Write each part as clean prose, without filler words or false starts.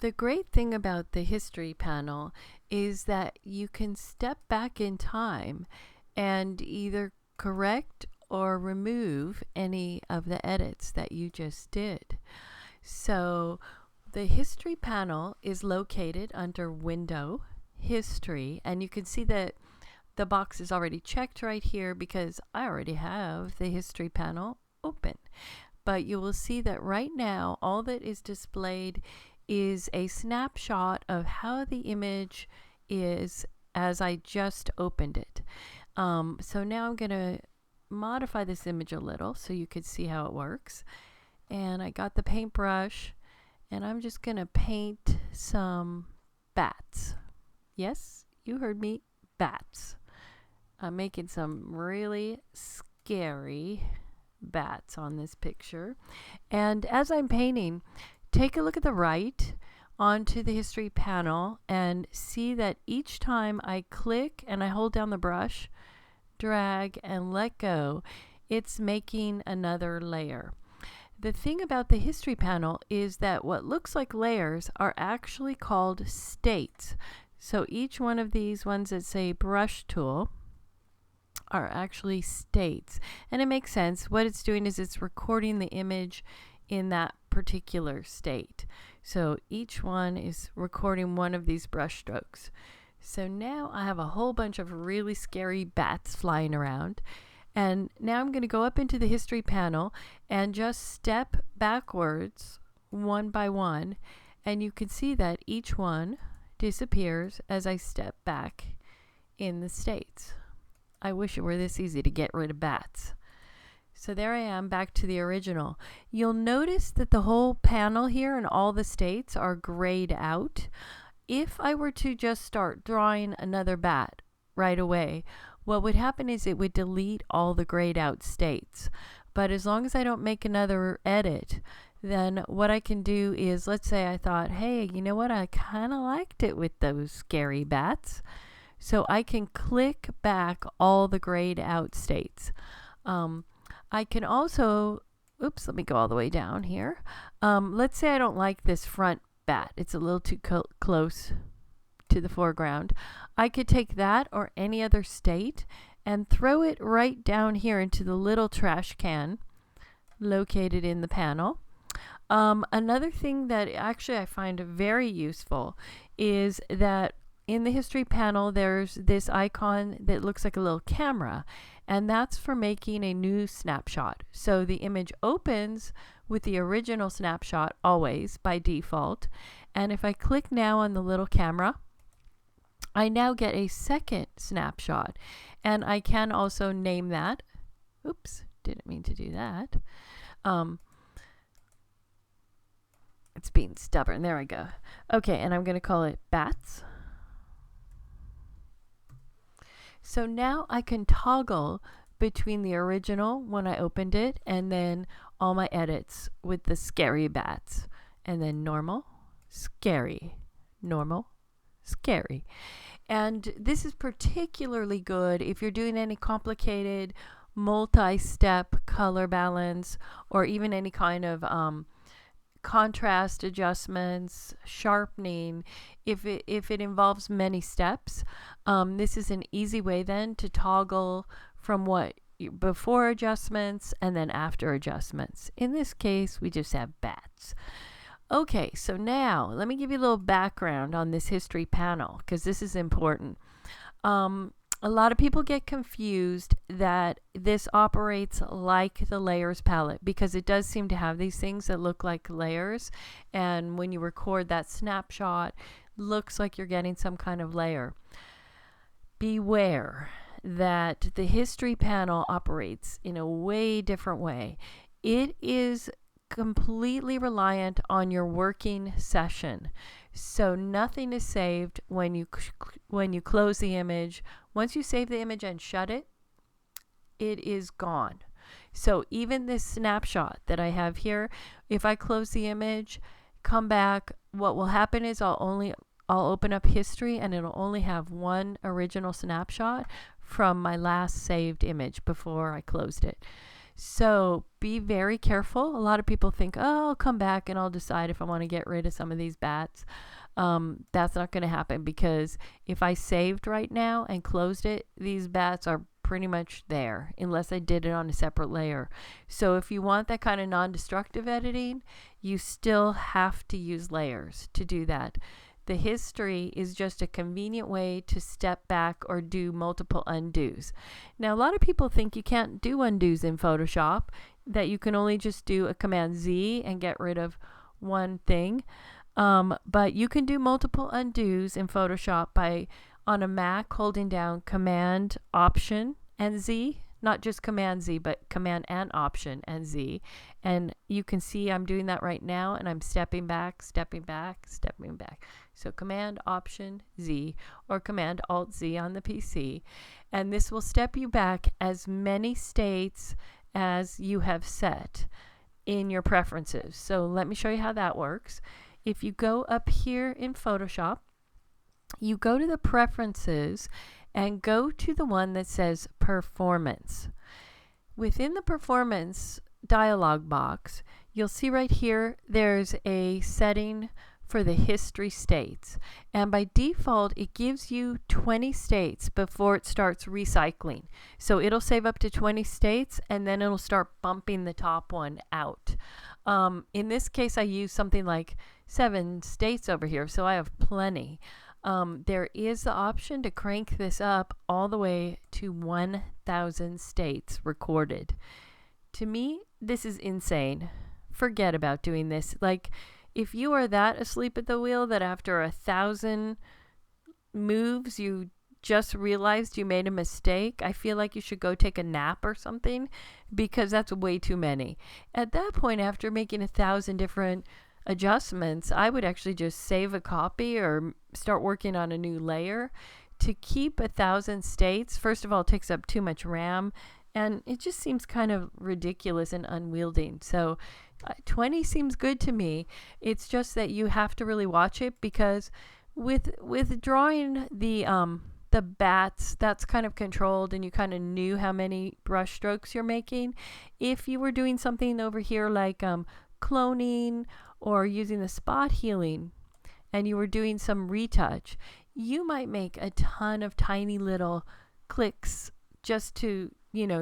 The great thing about the history panel is that you can step back in time and either correct or remove any of the edits that you just did. So the history panel is located under Window, History, and you can see that the box is already checked right here because I already have the history panel open. But you will see that right now all that is displayed is a snapshot of how the image is as I just opened it. So now I'm going to modify this image a little so you could see how it works. And I got the paintbrush and I'm just going to paint some bats. Yes, you heard me, bats. I'm making some really scary bats on this picture. And as I'm painting, take a look at the right onto the history panel and see that each time I click and I hold down the brush, drag and let go, it's making another layer. The thing about the history panel is that what looks like layers are actually called states. So each one of these ones that say brush tool are actually states. And it makes sense. What it's doing is it's recording the image in that particular state. So each one is recording one of these brush strokes. So now I have a whole bunch of really scary bats flying around. And now I'm going to go up into the history panel and just step backwards one by one. And you can see that each one disappears as I step back in the states. I wish it were this easy to get rid of bats. So there I am back to the original. You'll notice that the whole panel here and all the states are grayed out. If I were to just start drawing another bat right away, what would happen is it would delete all the grayed out states. But as long as I don't make another edit, then what I can do is, let's say I thought, hey, you know what, I kind of liked it with those scary bats. So I can click back all the grayed out states. I can also, let me go all the way down here. Let's say I don't like this front bat. It's a little too close to the foreground. I could take that or any other state and throw it right down here into the little trash can located in the panel. Another thing that actually I find very useful is that in the history panel, there's this icon that looks like a little camera, and that's for making a new snapshot. So the image opens with the original snapshot always by default. And if I click now on the little camera, I now get a second snapshot. And I can also name that. Oops, didn't mean to do that. It's being stubborn. There I go. Okay, and I'm going to call it bats. So now I can toggle between the original when I opened it and then all my edits with the scary bats. And then normal, scary, normal, scary. And this is particularly good if you're doing any complicated multi-step color balance or even any kind of contrast adjustments, sharpening. If it involves many steps, this is an easy way then to toggle from before adjustments and then after adjustments. In this case, we just have bats. Okay, so now let me give you a little background on this history panel because this is important. A lot of people get confused that this operates like the layers palette because it does seem to have these things that look like layers, and when you record that snapshot, looks like you're getting some kind of layer. Beware that the history panel operates in a way different way. It is completely reliant on your working session. So nothing is saved when you close the image. Once you save the image and shut it, it is gone. So even this snapshot that I have here, if I close the image, come back, what will happen is I'll open up history and it'll only have one original snapshot from my last saved image before I closed it. So be very careful. A lot of people think, oh, I'll come back and I'll decide if I want to get rid of some of these bats. That's not going to happen, because if I saved right now and closed it, these bats are pretty much there unless I did it on a separate layer. So if you want that kind of non-destructive editing, you still have to use layers to do that. The history is just a convenient way to step back or do multiple undos. Now, a lot of people think you can't do undos in Photoshop, that you can only just do a Command Z and get rid of one thing. But you can do multiple undos in Photoshop by, on a Mac, holding down Command, Option, and Z. Not just Command Z, but Command and Option and Z. And you can see I'm doing that right now, and I'm stepping back, stepping back, stepping back. So Command, Option, Z, or Command, Alt, Z on the PC. And this will step you back as many states as you have set in your preferences. So let me show you how that works. If you go up here in Photoshop, you go to the preferences and go to the one that says performance. Within the performance dialog box, you'll see right here there's a setting for the history states, and by default it gives you 20 states before it starts recycling. So it'll save up to 20 states and then it'll start bumping the top one out. In this case I use something like 7 states over here, so I have plenty. There is the option to crank this up all the way to 1,000 states recorded. To me, this is insane. Forget about doing this. Like, if you are that asleep at the wheel that after 1,000 moves you just realized you made a mistake, I feel like you should go take a nap or something, because that's way too many. At that point, after making 1,000 different adjustments, I would actually just save a copy or start working on a new layer. To keep 1,000 states, first of all, it takes up too much RAM, and it just seems kind of ridiculous and unwieldy. So 20 seems good to me. It's just that you have to really watch it, because with drawing the bats, that's kind of controlled, and you kind of knew how many brush strokes you're making. If you were doing something over here like cloning or using the spot healing, and you were doing some retouch, you might make a ton of tiny little clicks just to,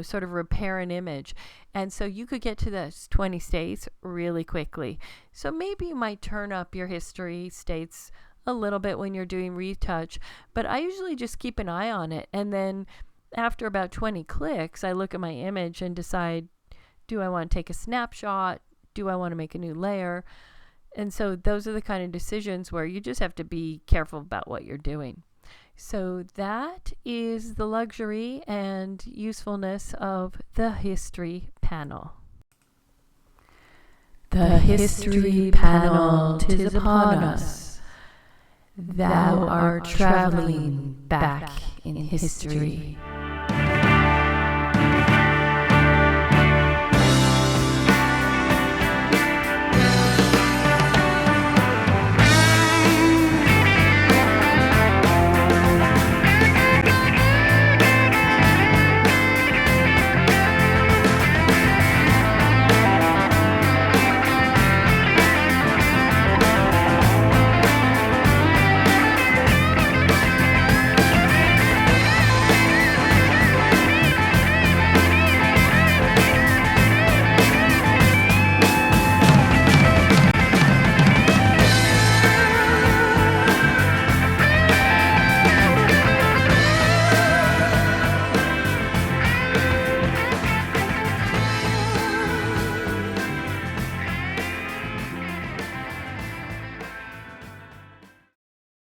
sort of repair an image. And so you could get to those 20 states really quickly. So maybe you might turn up your history states a little bit when you're doing retouch, but I usually just keep an eye on it. And then after about 20 clicks, I look at my image and decide, do I want to take a snapshot? Do I want to make a new layer? And so those are the kind of decisions where you just have to be careful about what you're doing. So that is the luxury and usefulness of the history panel. The history panel, 'tis upon us. Thou art traveling back in history.